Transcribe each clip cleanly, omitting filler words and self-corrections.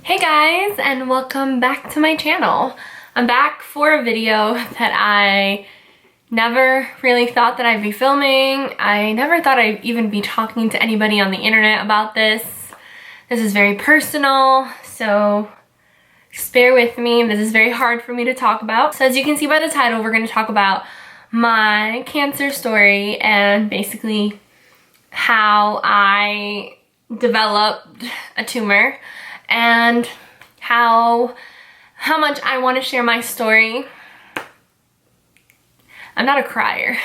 Hey guys, and welcome back to my channel. I'm back for a video that I never really thought that I'd be filming. I never thought I'd even be talking to anybody on the internet about this. This is very personal, so just bear with me. This is very hard for me to talk about. So as you can see by the title, we're going to talk about my cancer story and basically how I developed a tumor and how much I want to share my story. I'm not a crier.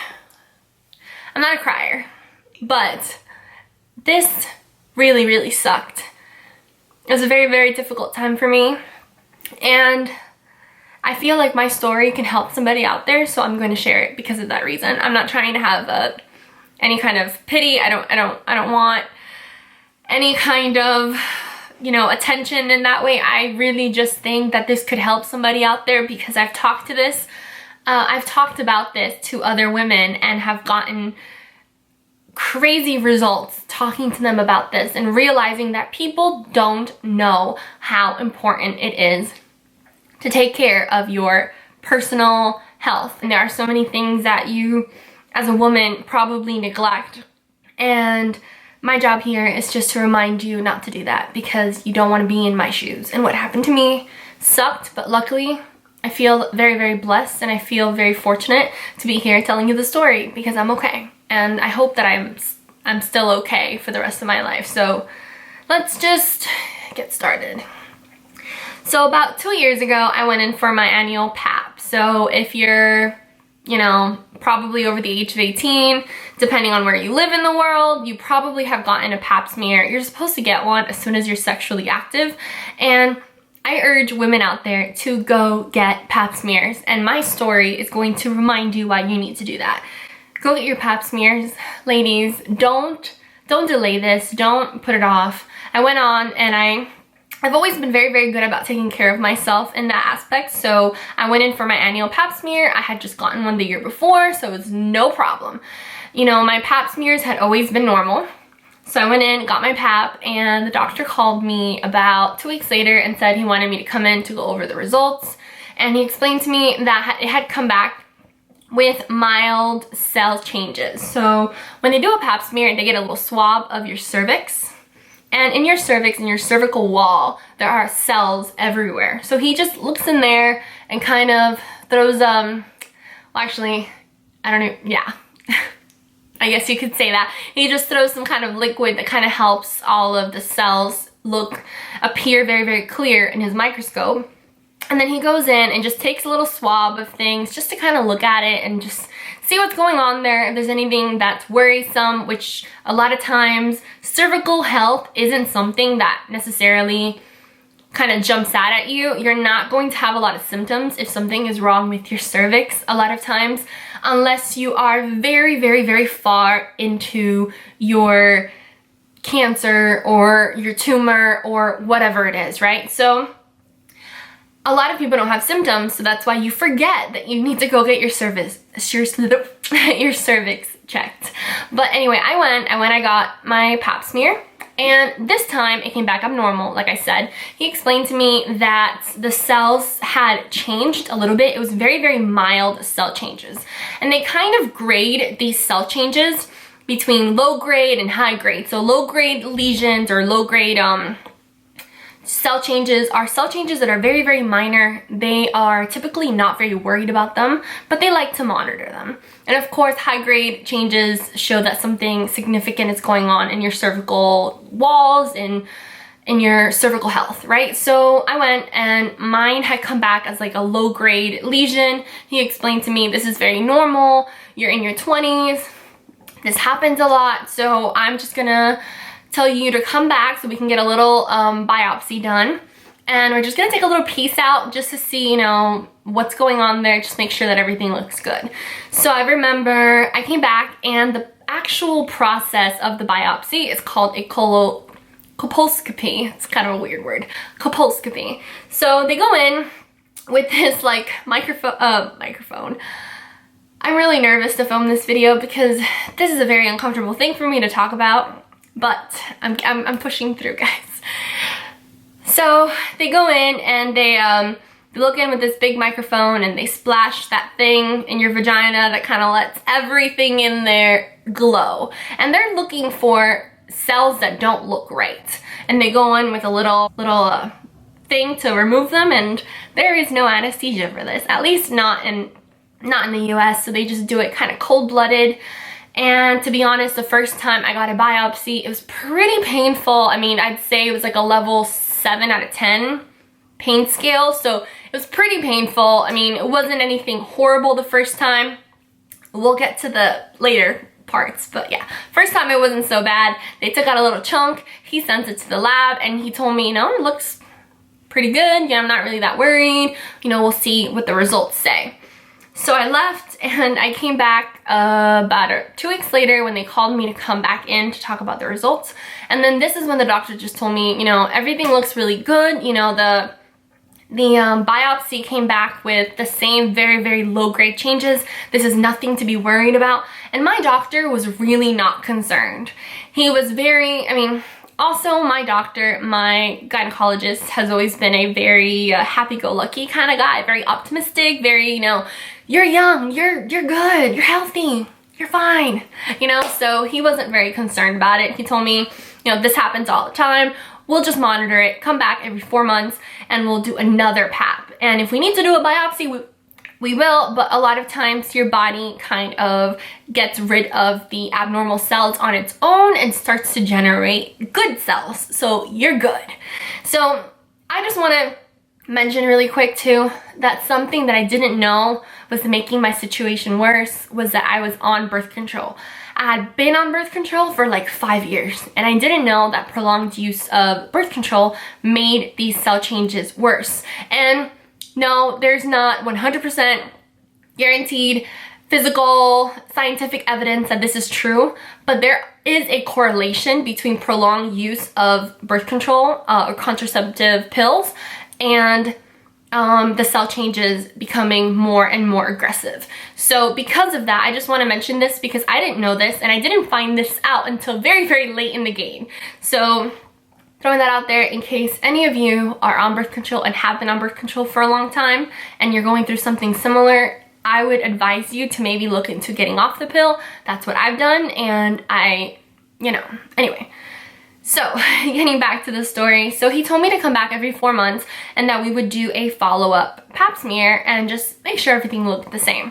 But this really sucked. It was a very difficult time for me, and I feel like my story can help somebody out there, so I'm going to share it because of that reason. I'm not trying to have any kind of pity. I don't want any kind of, you know, attention in that way. I really just think that this could help somebody out there because I've talked about this to other women and have gotten crazy results talking to them about this and realizing that people don't know how important it is to take care of your personal health. And there are so many things that you as a woman probably neglect, and my job here is just to remind you not to do that because you don't want to be in my shoes. And what happened to me sucked, but luckily I feel very blessed, and I feel very fortunate to be here telling you the story because I'm okay. And I hope that I'm still okay for the rest of my life. So let's just get started. So about 2 years ago, I went in for my annual PAP. So if you're, you know, probably over the age of 18, depending on where you live in the world, you probably have gotten a pap smear. You're supposed to get one as soon as you're sexually active, and I urge women out there to go get pap smears, and my story is going to remind you why you need to do that. Go get your pap smears. Ladies, don't delay this. Don't put it off. I went on, and I've always been very good about taking care of myself in that aspect. So I went in for my annual pap smear. I had just gotten one the year before, so it was no problem. You know, my pap smears had always been normal. So I went in, got my pap, and the doctor called me about 2 weeks later and said he wanted me to come in to go over the results. And he explained to me that it had come back with mild cell changes. So when they do a pap smear, they get a little swab of your cervix. And in your cervix, in your cervical wall, there are cells everywhere. So he just looks in there and kind of throws, well actually, I don't know, yeah. I guess you could say that. He just throws some kind of liquid that kind of helps all of the cells appear very clear in his microscope. And then he goes in and just takes a little swab of things just to kind of look at it and just see what's going on there, if there's anything that's worrisome, which a lot of times cervical health isn't something that necessarily kind of jumps out at you. You're not going to have a lot of symptoms if something is wrong with your cervix a lot of times, unless you are very far into your cancer or your tumor or whatever it is, right? So a lot of people don't have symptoms, so that's why you forget that you need to go get your cervix checked. But anyway, I got my pap smear, and this time it came back abnormal, like I said. He explained to me that the cells had changed a little bit. It was very mild cell changes. And they kind of grade these cell changes between low grade and high grade. So low grade lesions or low grade cell changes are cell changes that are very minor. They are typically not very worried about them, but they like to monitor them. And of course, high grade changes show that something significant is going on in your cervical walls and in your cervical health, right? So I went, and mine had come back as like a low grade lesion. He explained to me, this is very normal. You're in your 20s. This happens a lot. So I'm just gonna tell you to come back so we can get a little biopsy done, and we're just gonna take a little piece out just to see, you know, what's going on there, just make sure that everything looks good. So I remember I came back, and the actual process of the biopsy is called a colposcopy. It's kind of a weird word, colposcopy. So they go in with this like microphone. I'm really nervous to film this video because this is a very uncomfortable thing for me to talk about, but I'm pushing through, guys. So they go in and they look in with this big microphone and they splash that thing in your vagina that kind of lets everything in there glow. And they're looking for cells that don't look right. And they go in with a little thing to remove them, and there is no anesthesia for this, at least not in the US, so they just do it kind of cold-blooded. And to be honest, the first time I got a biopsy, it was pretty painful. I mean, I'd say it was like a level 7 out of 10 pain scale, so it was pretty painful. I mean, it wasn't anything horrible the first time. We'll get to the later parts, but yeah, first time it wasn't so bad. They took out a little chunk, he sent it to the lab, and he told me, you know, it looks pretty good, yeah, I'm not really that worried, you know, we'll see what the results say. So I left and I came back about 2 weeks later when they called me to come back in to talk about the results. And then this is when the doctor just told me, you know, everything looks really good. You know, the biopsy came back with the same very, very low grade changes. This is nothing to be worried about. And my doctor was really not concerned. He was very, I mean, also my doctor, my gynecologist, has always been a very happy-go-lucky kind of guy, very optimistic, very, you know, you're young, you're good, you're healthy, you're fine, you know, so he wasn't very concerned about it. He told me, you know, this happens all the time. We'll just monitor it, come back every 4 months, and we'll do another PAP. And if we need to do a biopsy, we will, but a lot of times your body kind of gets rid of the abnormal cells on its own and starts to generate good cells, so you're good. So I just want to mention really quick too that something that I didn't know was making my situation worse was that I was on birth control. I had been on birth control for like 5 years, and I didn't know that prolonged use of birth control made these cell changes worse. And no, there's not 100% guaranteed physical scientific evidence that this is true, but there is a correlation between prolonged use of birth control or contraceptive pills and the cell changes becoming more and more aggressive. So because of that, I just want to mention this because I didn't know this and I didn't find this out until very, very late in the game. So throwing that out there in case any of you are on birth control and have been on birth control for a long time and you're going through something similar, I would advise you to maybe look into getting off the pill. That's what I've done, and anyway. So getting back to the story, so he told me to come back every 4 months and that we would do a follow-up pap smear and just make sure everything looked the same.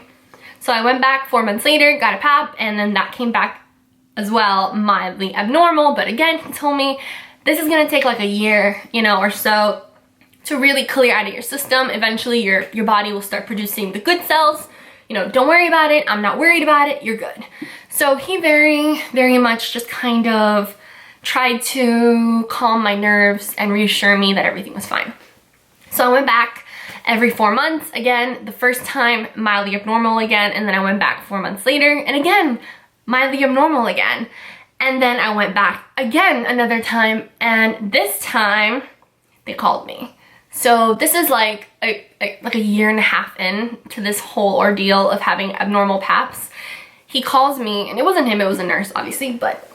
So I went back 4 months later, got a pap, and then that came back as well mildly abnormal, but again, he told me this is gonna take like a year, you know, or so to really clear out of your system. Eventually your body will start producing the good cells. You know, don't worry about it. I'm not worried about it. You're good. So he very, very much just kind of tried to calm my nerves and reassure me that everything was fine. So I went back every 4 months. Again, the first time mildly abnormal again, and then I went back 4 months later and again, mildly abnormal again. And then I went back again another time, and this time they called me. So this is like a year and a half in to this whole ordeal of having abnormal paps. He calls me, and it wasn't him, it was a nurse obviously, but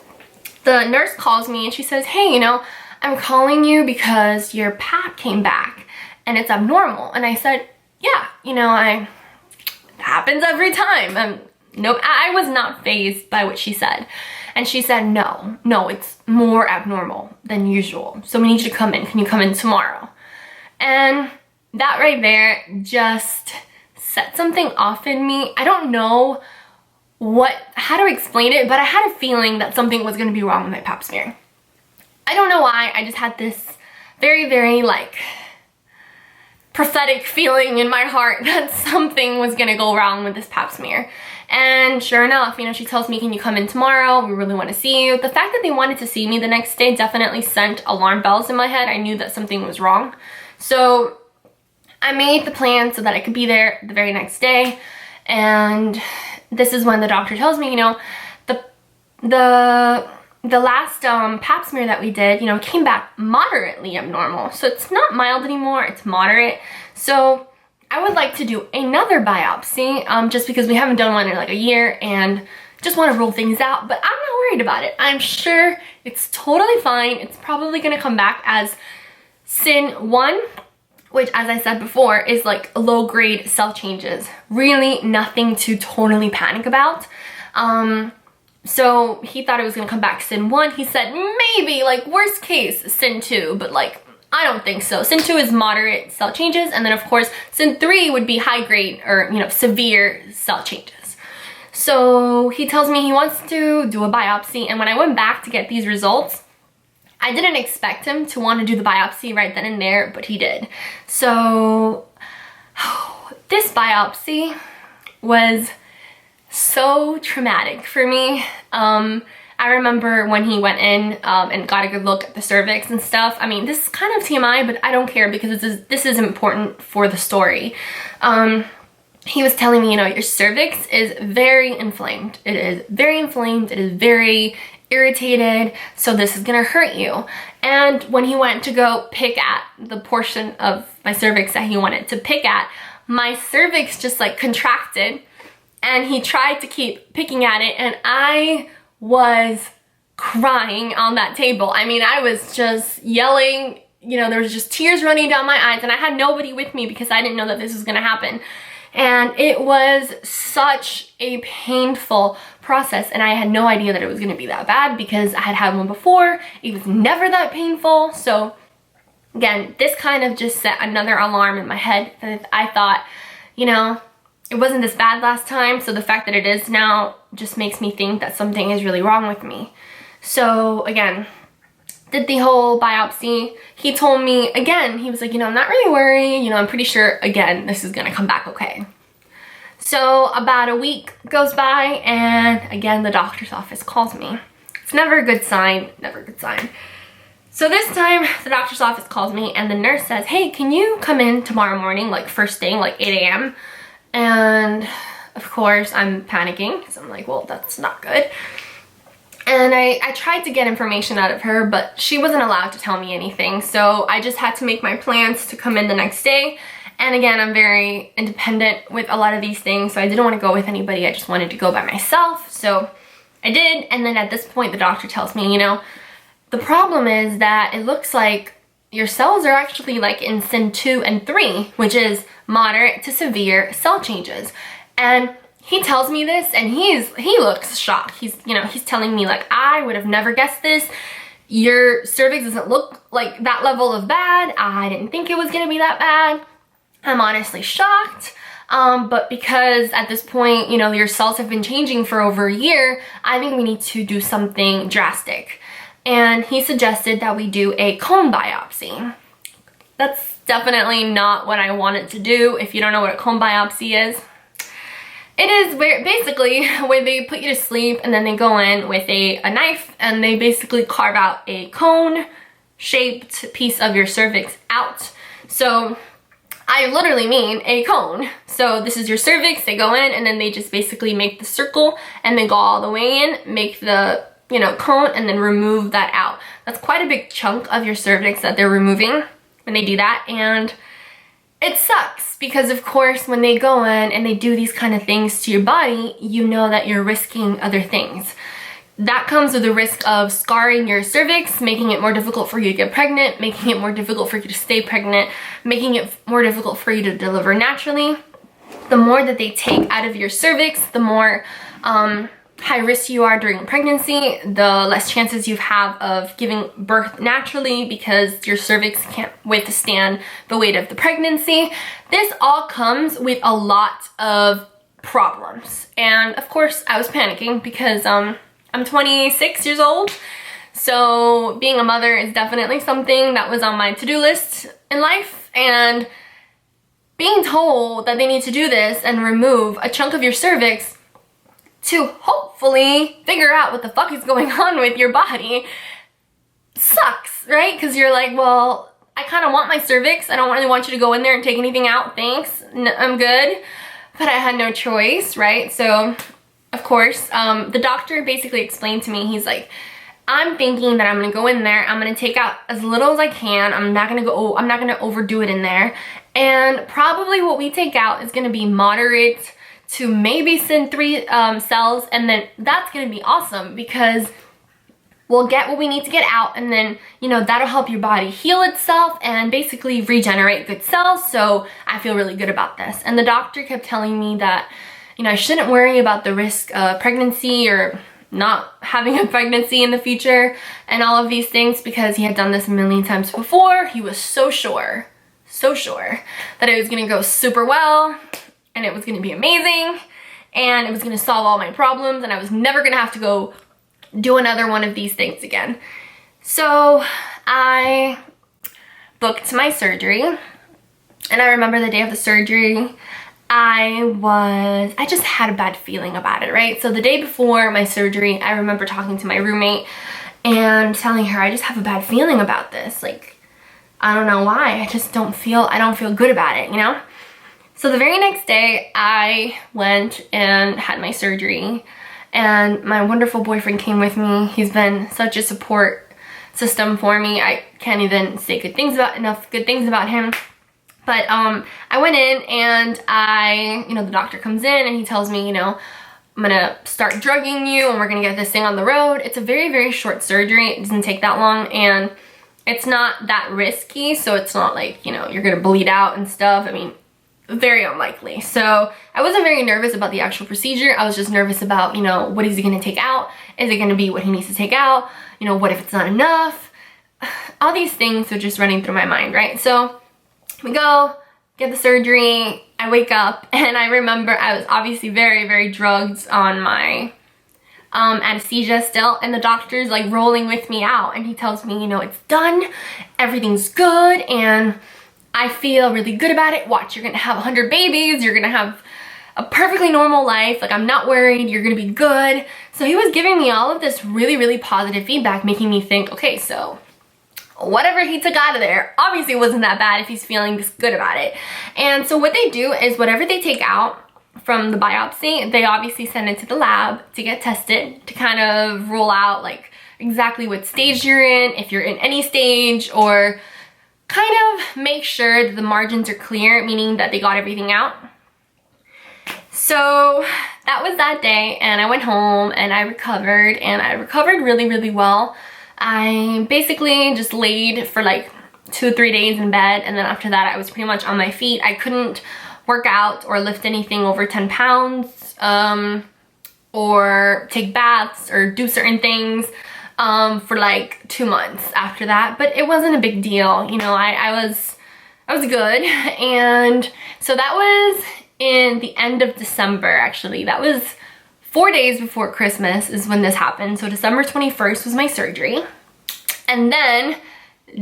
the nurse calls me and she says, hey, you know, I'm calling you because your pap came back and it's abnormal. And I said, yeah, you know, it happens every time. Nope, I was not fazed by what she said. And she said, no, it's more abnormal than usual. So we need you to come in. Can you come in tomorrow? And that right there just set something off in me. I don't know how to explain it, but I had a feeling that something was gonna be wrong with my pap smear. I don't know why, I just had this very, very like prophetic feeling in my heart that something was gonna go wrong with this pap smear. And sure enough, you know, she tells me, can you come in tomorrow? We really want to see you. The fact that they wanted to see me the next day definitely sent alarm bells in my head. I knew that something was wrong. So I made the plan so that I could be there the very next day. And this is when the doctor tells me, you know, the last pap smear that we did, you know, came back moderately abnormal. So it's not mild anymore, it's moderate. So I would like to do another biopsy just because we haven't done one in like a year and just want to rule things out, but I'm not worried about it. I'm sure it's totally fine. It's probably going to come back as Sin 1, which as I said before, is like low-grade cell changes. Really nothing to totally panic about. So he thought it was gonna come back Sin 1. He said maybe, like worst case, Sin 2, but like, I don't think so. Sin 2 is moderate cell changes, and then of course, Sin 3 would be high grade or, you know, severe cell changes. So he tells me he wants to do a biopsy, and when I went back to get these results, I didn't expect him to want to do the biopsy right then and there, but he did. So this biopsy was so traumatic for me. I remember when he went in and got a good look at the cervix and stuff. I mean, this is kind of TMI, but I don't care because this is important for the story. He was telling me, you know, your cervix is very inflamed. It is very inflamed. It is very irritated. So this is gonna hurt you. And when he went to go pick at the portion of my cervix that he wanted to pick at, my cervix just like contracted, and he tried to keep picking at it, and I was crying on that table. I mean, I was just yelling, you know, there was just tears running down my eyes, and I had nobody with me because I didn't know that this was gonna happen. And it was such a painful process, and I had no idea that it was gonna be that bad because I had had one before. It was never that painful. So again, this kind of just set another alarm in my head that I thought, you know, it wasn't this bad last time, so the fact that it is now just makes me think that something is really wrong with me. So again, did the whole biopsy. He told me, again, he was like, you know, I'm not really worried, you know, I'm pretty sure, again, this is gonna come back okay. So about a week goes by, and again, the doctor's office calls me. It's never a good sign, never a good sign. So this time, the doctor's office calls me, and the nurse says, hey, can you come in tomorrow morning, like first thing, like 8 a.m.? And of course, I'm panicking, because I'm like, well, that's not good. And I tried to get information out of her, but she wasn't allowed to tell me anything. So I just had to make my plans to come in the next day. And again, I'm very independent with a lot of these things, so I didn't want to go with anybody. I just wanted to go by myself. So I did. And then at this point, the doctor tells me, you know, the problem is that it looks like your cells are actually like in Sin 2 and 3, which is moderate to severe cell changes. And he tells me this, and he looks shocked. He's telling me like, I would have never guessed this. Your cervix doesn't look like that level of bad. I didn't think it was gonna be that bad. I'm honestly shocked. But because at this point, you know, your cells have been changing for over a year, I think we need to do something drastic. And he suggested that we do a cone biopsy. That's definitely not what I wanted to do. If you don't know what a cone biopsy is, it is where basically where they put you to sleep, and then they go in with a knife, and they basically carve out a cone shaped piece of your cervix out. So I literally mean a cone. So this is your cervix, they go in, and then they just basically make the circle, and they go all the way in, make the, you know, cone, and then remove that out. That's quite a big chunk of your cervix that they're removing when they do that, and it sucks because of course when they go in and they do these kind of things to your body, you know that you're risking other things. That comes with the risk of scarring your cervix, making it more difficult for you to get pregnant, making it more difficult for you to stay pregnant, making it more difficult for you to deliver naturally. The more that they take out of your cervix, the more high risk you are during pregnancy, the less chances you have of giving birth naturally because your cervix can't withstand the weight of the pregnancy. This all comes with a lot of problems. And of course, I was panicking because I'm 26 years old. So being a mother is definitely something that was on my to-do list in life. And being told that they need to do this and remove a chunk of your cervix to hopefully figure out what the fuck is going on with your body sucks, right? Because you're like, well, I kind of want my cervix. I don't really want you to go in there and take anything out. Thanks. I'm good. But I had no choice, right? So, of course, the doctor basically explained to me, he's like, I'm thinking that I'm gonna go in there, I'm gonna take out as little as I can. I'm not gonna overdo it in there. And probably what we take out is gonna be moderate to maybe Sin 3 cells, and then that's gonna be awesome because we'll get what we need to get out, and then, you know, that'll help your body heal itself and basically regenerate good cells. So I feel really good about this. And the doctor kept telling me that, you know, I shouldn't worry about the risk of pregnancy or not having a pregnancy in the future and all of these things, because he had done this a million times before. He was so sure that it was gonna go super well and it was gonna be amazing and it was gonna solve all my problems and I was never gonna have to go do another one of these things again. So I booked my surgery, and I remember the day of the surgery, I just had a bad feeling about it, right? So the day before my surgery, I remember talking to my roommate and telling her, I just have a bad feeling about this. Like, I don't know why, I don't feel good about it, you know? So the very next day, I went and had my surgery, and my wonderful boyfriend came with me. He's been such a support system for me. I can't even say enough good things about him. But I went in and you know, the doctor comes in and he tells me, you know, I'm gonna start drugging you and we're gonna get this thing on the road. It's a very, very short surgery. It doesn't take that long and it's not that risky. So it's not like, you know, you're gonna bleed out and stuff. I mean, very unlikely. So I wasn't very nervous about the actual procedure. I was just nervous about, you know, what is he gonna take out? Is it gonna be what he needs to take out? You know, what if it's not enough? All these things are just running through my mind, right? So we go, get the surgery, I wake up, and I remember I was obviously very, very drugged on my anesthesia still, and the doctor's like rolling with me out, and he tells me, you know, it's done, everything's good, and I feel really good about it. Watch, you're gonna have 100 babies, you're gonna have a perfectly normal life, like I'm not worried, you're gonna be good. So he was giving me all of this really, really positive feedback, making me think, okay, so whatever he took out of there obviously wasn't that bad if he's feeling this good about it. And so what they do is whatever they take out from the biopsy, they obviously send it to the lab to get tested to kind of rule out like exactly what stage you're in, if you're in any stage, or kind of make sure that the margins are clear, meaning that they got everything out. So that was that day, and I went home and I recovered, and I recovered really, really well. I basically just laid for like 2 or 3 days in bed, and then after that I was pretty much on my feet. I couldn't work out or lift anything over 10 pounds or take baths or do certain things for like 2 months after that, but it wasn't a big deal. You know, I was good. And so that was in the end of December, actually. That was 4 days before Christmas is when this happened. So December 21st was my surgery. And then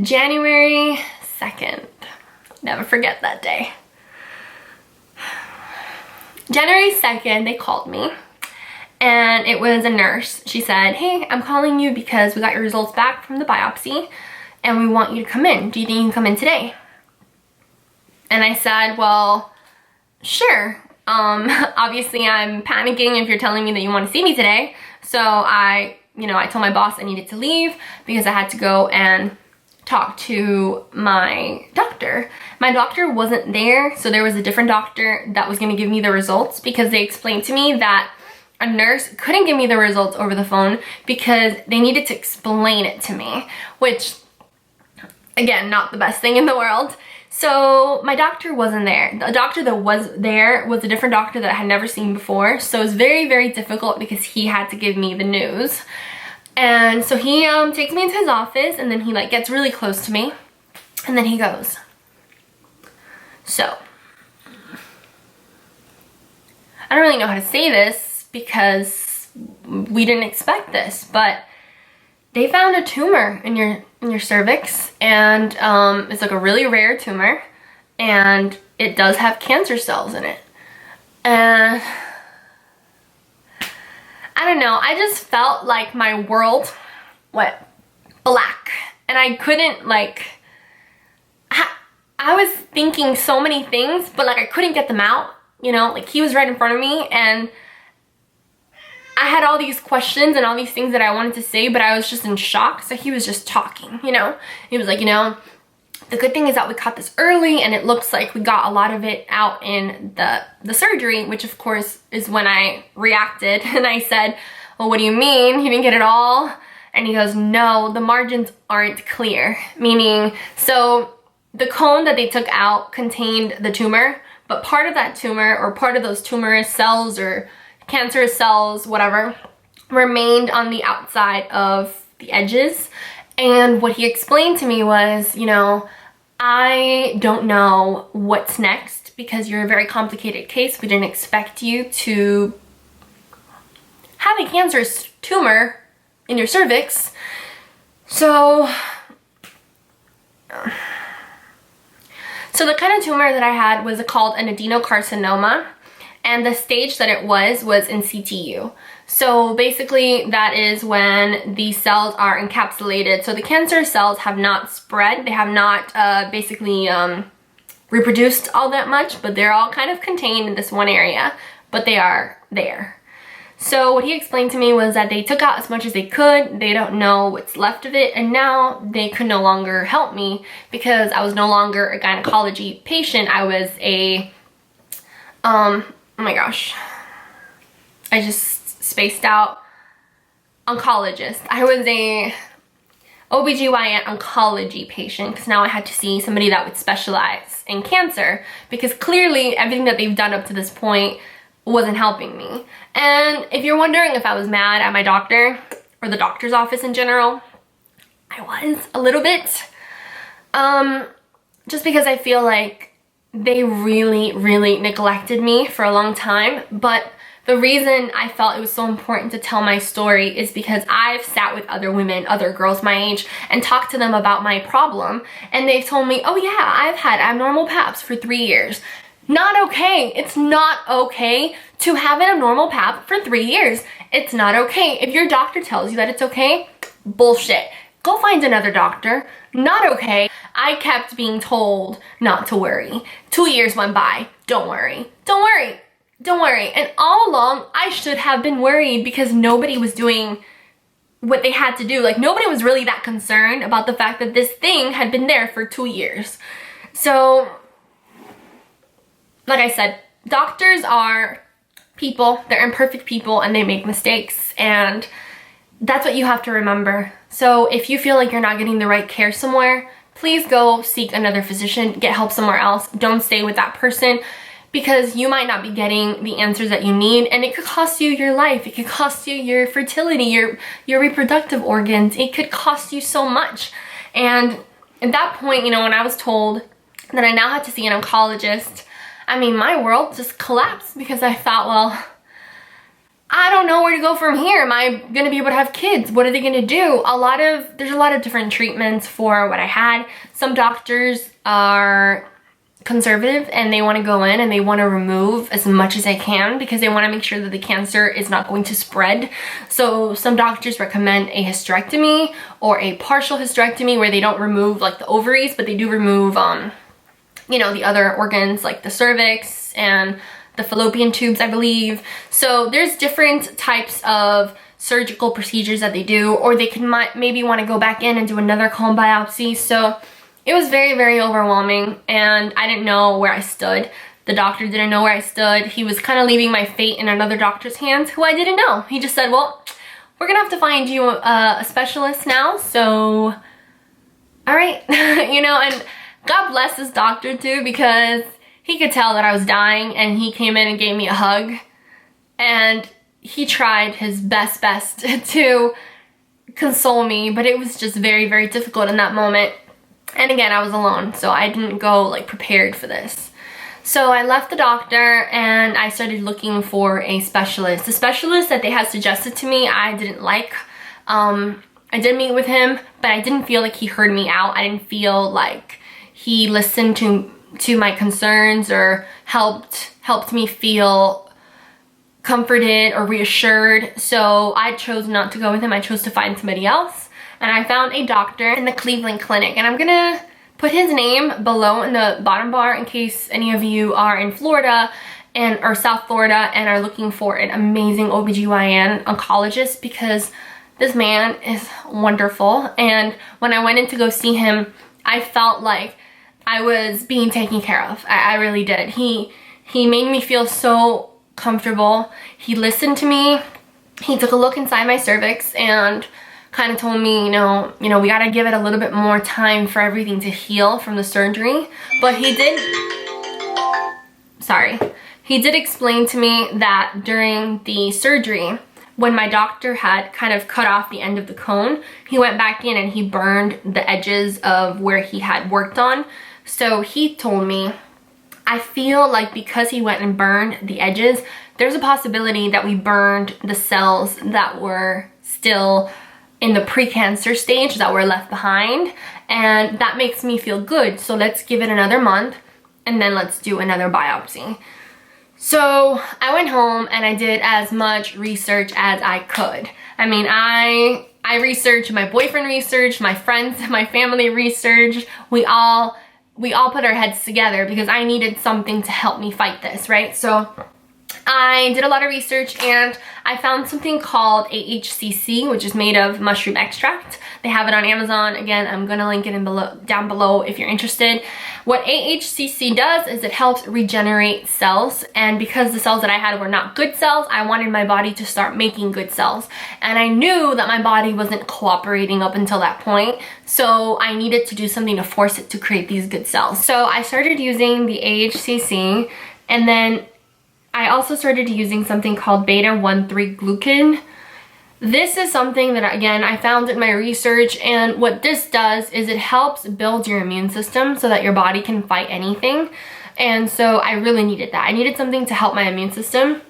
January 2nd, never forget that day. January 2nd, they called me, and it was a nurse. She said, hey, I'm calling you because we got your results back from the biopsy and we want you to come in. Do you think you can come in today? And I said, well, sure. Obviously I'm panicking if you're telling me that you want to see me today. So I told my boss I needed to leave because I had to go and talk to my doctor. My doctor wasn't there, so there was a different doctor that was going to give me the results, because they explained to me that a nurse couldn't give me the results over the phone because they needed to explain it to me, which, again, not the best thing in the world. So my doctor wasn't there. The doctor that was there was a different doctor that I had never seen before, so it was very, very difficult because he had to give me the news. And so he takes me into his office, and then he like gets really close to me, and then he goes, so I don't really know how to say this because we didn't expect this, but they found a tumor in your cervix, and it's like a really rare tumor, and it does have cancer cells in it. And I don't know, I just felt like my world went black, and I couldn't I was thinking so many things, but like I couldn't get them out, you know, like he was right in front of me, and I had all these questions and all these things that I wanted to say, but I was just in shock. So he was just talking, you know, he was like, you know, the good thing is that we caught this early, and it looks like we got a lot of it out in the surgery, which of course is when I reacted and I said, well, what do you mean? You didn't get it all? And he goes, no, the margins aren't clear. Meaning, so the cone that they took out contained the tumor, but part of that tumor, or part of those tumorous cells or cancerous cells, whatever, remained on the outside of the edges. And what he explained to me was, you know, I don't know what's next because you're a very complicated case. We didn't expect you to have a cancerous tumor in your cervix. So the kind of tumor that I had was called an adenocarcinoma, and the stage that it was in CTU. So basically that is when the cells are encapsulated. So the cancer cells have not spread. They have not basically reproduced all that much, but they're all kind of contained in this one area, but they are there. So what he explained to me was that they took out as much as they could. They don't know what's left of it, and now they could no longer help me because I was no longer a gynecology patient. I was a, oh my gosh, I just spaced out, oncologist. I was a OBGYN oncology patient because now I had to see somebody that would specialize in cancer, because clearly everything that they've done up to this point wasn't helping me. And if you're wondering if I was mad at my doctor or the doctor's office in general, I was a little bit. Just because I feel like they really, really neglected me for a long time. But the reason I felt it was so important to tell my story is because I've sat with other women, other girls my age, and talked to them about my problem. And they've told me, oh yeah, I've had abnormal paps for 3 years. Not okay. It's not okay to have an abnormal pap for 3 years. It's not okay. If your doctor tells you that it's okay, bullshit. Go find another doctor. Not okay. I kept being told not to worry. 2 years went by. Don't worry. Don't worry. Don't worry. And all along, I should have been worried because nobody was doing what they had to do. Like, nobody was really that concerned about the fact that this thing had been there for 2 years. So, like I said, doctors are people. They're imperfect people and they make mistakes. And that's what you have to remember. So if you feel like you're not getting the right care somewhere, please go seek another physician, get help somewhere else. Don't stay with that person because you might not be getting the answers that you need, and it could cost you your life. It could cost you your fertility, your reproductive organs. It could cost you so much. And at that point, you know, when I was told that I now had to see an oncologist, I mean, my world just collapsed because I thought, well, I don't know where to go from here. Am I gonna be able to have kids? What are they gonna do? There's a lot of different treatments for what I had. Some doctors are conservative and they wanna go in and they wanna remove as much as they can because they wanna make sure that the cancer is not going to spread. So some doctors recommend a hysterectomy or a partial hysterectomy where they don't remove like the ovaries, but they do remove, you know, the other organs like the cervix and the fallopian tubes, I believe. So there's different types of surgical procedures that they do, or they could maybe want to go back in and do another colon biopsy. So it was very, very overwhelming and I didn't know where I stood. The doctor didn't know where I stood. He was kind of leaving my fate in another doctor's hands who I didn't know. He just said, well, we're gonna have to find you a specialist now. So, all right, you know, and God bless this doctor too, because he could tell that I was dying and he came in and gave me a hug and he tried his best to console me, but it was just very, very difficult in that moment. And again, I was alone, so I didn't go like prepared for this. So I left the doctor and I started looking for a specialist. The specialist that they had suggested to me, I didn't like. I did meet with him, but I didn't feel like he heard me out. I didn't feel like he listened to my concerns or helped me feel comforted or reassured. So I chose not to go with him. I chose to find somebody else. And I found a doctor in the Cleveland Clinic. And I'm gonna put his name below in the bottom bar in case any of you are in Florida or South Florida and are looking for an amazing OBGYN oncologist, because this man is wonderful. And when I went in to go see him, I felt like I was being taken care of. I really did. He made me feel so comfortable. He listened to me. He took a look inside my cervix and kind of told me, we gotta give it a little bit more time for everything to heal from the surgery. But he did explain to me that during the surgery, when my doctor had kind of cut off the end of the cone, he went back in and he burned the edges of where he had worked on. So he told me, I feel like because he went and burned the edges, there's a possibility that we burned the cells that were still in the precancer stage that were left behind, and that makes me feel good. So let's give it another month and then let's do another biopsy. So I went home and I did as much research as I could. I mean, I researched, my boyfriend researched, my friends, my family researched. We all put our heads together because I needed something to help me fight this, right? So I did a lot of research and I found something called AHHC, which is made of mushroom extract. They have it on Amazon. Again, I'm gonna link it down below if you're interested. What AHHC does is it helps regenerate cells, and because the cells that I had were not good cells, I wanted my body to start making good cells. And I knew that my body wasn't cooperating up until that point, so I needed to do something to force it to create these good cells. So I started using the AHHC, and then I also started using something called beta-1,3 GLUCAN. This is something that, again, I found in my research, and what this does is it helps build your immune system so that your body can fight anything. And so I really needed that. I needed something to help my immune system.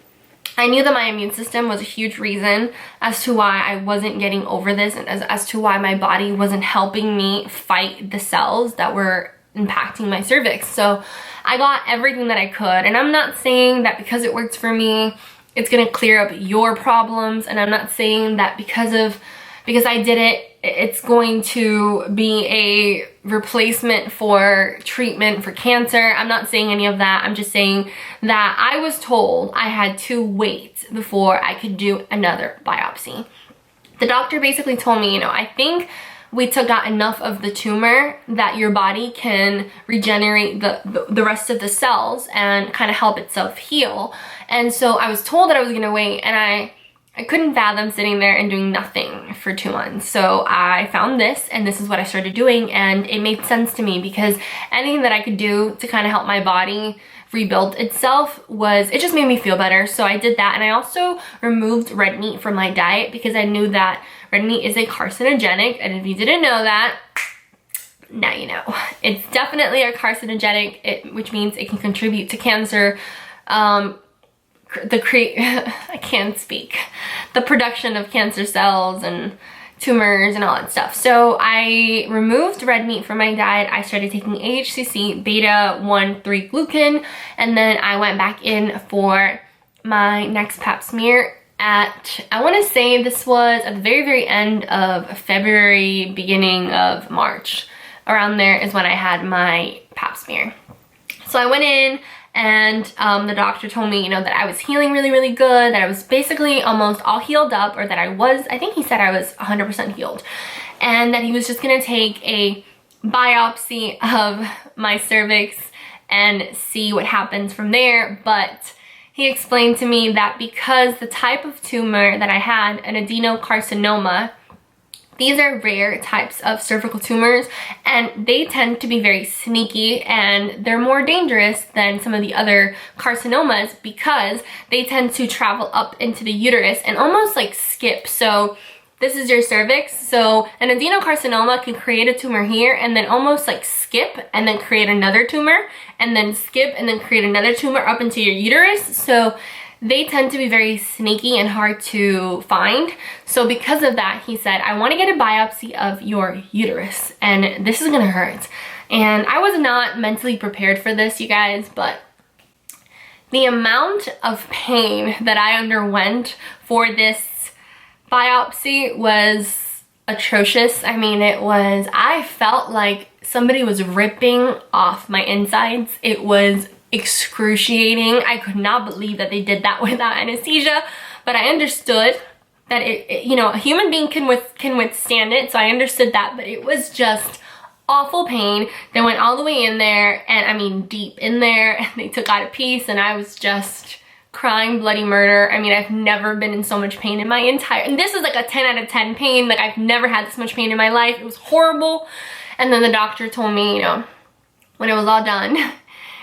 I knew that my immune system was a huge reason as to why I wasn't getting over this, and as to why my body wasn't helping me fight the cells that were impacting my cervix. So I got everything that I could, and I'm not saying that because it works for me, it's gonna clear up your problems, and I'm not saying that because I did it, it's going to be a replacement for treatment for cancer. I'm not saying any of that. I'm just saying that I was told I had to wait before I could do another biopsy. The doctor basically told me, I think we took out enough of the tumor that your body can regenerate the rest of the cells and kind of help itself heal. And so I was told that I was gonna wait, and I couldn't fathom sitting there and doing nothing for 2 months. So I found this, and this is what I started doing, and it made sense to me because anything that I could do to kind of help my body rebuild itself it just made me feel better. So I did that, and I also removed red meat from my diet because I knew that red meat is a carcinogenic, and if you didn't know that, now you know. It's definitely a carcinogenic, which means it can contribute to cancer, I can't speak, the production of cancer cells and tumors and all that stuff. So I removed red meat from my diet. I started taking AHHC, beta-1,3 GLUCAN, and then I went back in for my next pap smear at, I want to say this was at the very, very end of February, beginning of March. Around there is when I had my pap smear. So I went in, and the doctor told me, that I was healing really, really good, that I was basically almost all healed up, or that I think he said I was 100% healed, and that he was just gonna take a biopsy of my cervix and see what happens from there. But he explained to me that because the type of tumor that I had, an adenocarcinoma, these are rare types of cervical tumors, and they tend to be very sneaky, and they're more dangerous than some of the other carcinomas because they tend to travel up into the uterus and almost like skip. So this is your cervix. So an adenocarcinoma can create a tumor here and then almost like skip and then create another tumor and then skip and then create another tumor up into your uterus. So they tend to be very sneaky and hard to find. So because of that, he said, I want to get a biopsy of your uterus, and this is gonna hurt. And I was not mentally prepared for this, you guys, but the amount of pain that I underwent for this biopsy was atrocious. I mean, I felt like somebody was ripping off my insides. It was excruciating. I could not believe that they did that without anesthesia, but I understood that a human being can withstand it, so I understood that, but it was just awful pain. They went all the way in there, and I mean deep in there, and they took out a piece, and I was just crying bloody murder. I mean, I've never been in so much pain in my entire, and this is like a 10 out of 10 pain. Like, I've never had this much pain in my life. It was horrible. And then the doctor told me, you know, when it was all done,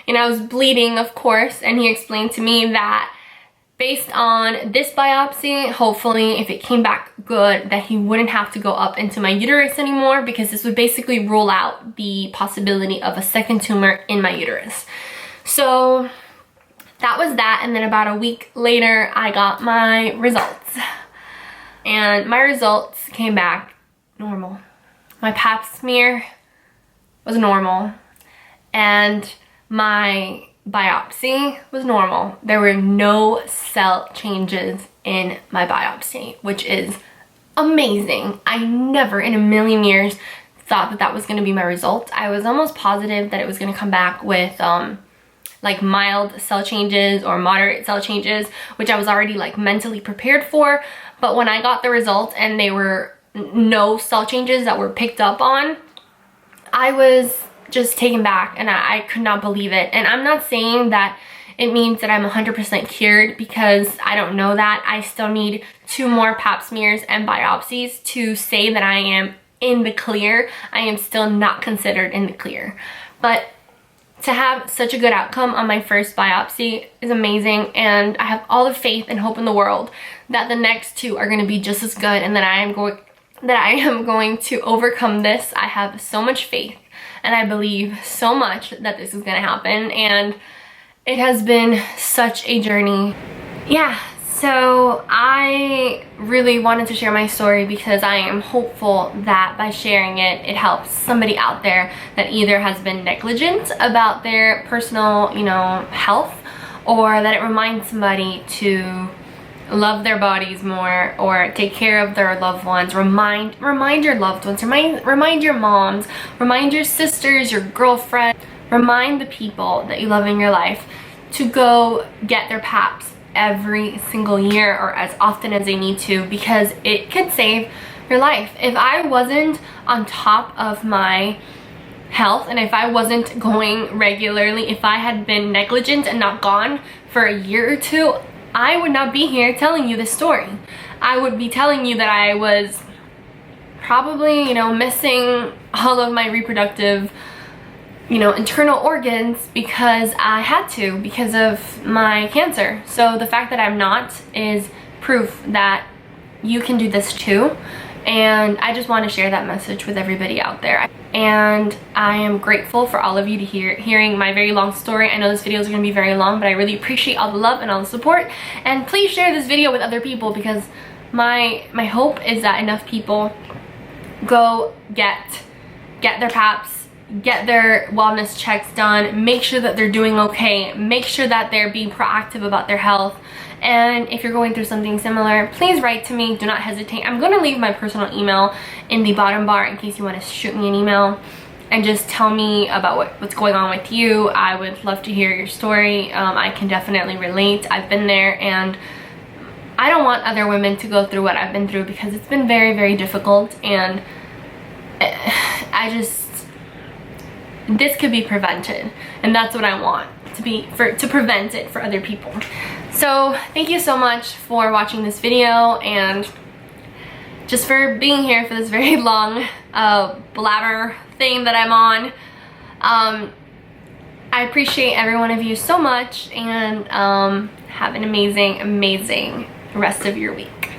and I was bleeding, of course, and he explained to me that based on this biopsy, hopefully if it came back good, that he wouldn't have to go up into my uterus anymore, because this would basically rule out the possibility of a second tumor in my uterus. So that was that. And then about a week later, I got my results, and my results came back normal. My pap smear was normal, and my biopsy was normal. There were no cell changes in my biopsy, which is amazing. I never in a million years thought that that was going to be my result. I was almost positive that it was going to come back with like mild cell changes or moderate cell changes, which I was already like mentally prepared for. But when I got the results and they were no cell changes that were picked up on, I was just taken back, and I could not believe it. And I'm not saying that it means that I'm 100% cured, because I don't know that. I still need 2 more pap smears and biopsies to say that I am in the clear. I am still not considered in the clear. But to have such a good outcome on my first biopsy is amazing, and I have all the faith and hope in the world that the next 2 are going to be just as good, and that I am going to overcome this. I have so much faith, and I believe so much that this is gonna happen, and it has been such a journey. Yeah, so I really wanted to share my story because I am hopeful that by sharing it, it helps somebody out there that either has been negligent about their personal, you know, health, or that it reminds somebody to love their bodies more, or take care of their loved ones. Remind your loved ones, remind your moms, remind your sisters, your girlfriend, remind the people that you love in your life to go get their paps every single year, or as often as they need to, because it could save your life. If I wasn't on top of my health, and if I wasn't going regularly, if I had been negligent and not gone for a year or 2, I would not be here telling you this story. I would be telling you that I was probably, you know, missing all of my reproductive, you know, internal organs because I had to, because of my cancer. So the fact that I'm not is proof that you can do this too. And I just want to share that message with everybody out there. And I am grateful for all of you to hearing my very long story. I know this video is going to be very long, but I really appreciate all the love and all the support. And please share this video with other people, because my hope is that enough people go get their paps, get their wellness checks done, make sure that they're doing okay, make sure that they're being proactive about their health. And if you're going through something similar, please write to me. Do not hesitate. I'm going to leave my personal email in the bottom bar in case you want to shoot me an email and just tell me about what's going on with you. I would love to hear your story. I can definitely relate. I've been there, and I don't want other women to go through what I've been through, because it's been very, very difficult. And this could be prevented, and that's what I want to prevent it for other people. So thank you so much for watching this video, and just for being here for this very long blabber thing that I'm on. I appreciate every one of you so much, and have an amazing rest of your week.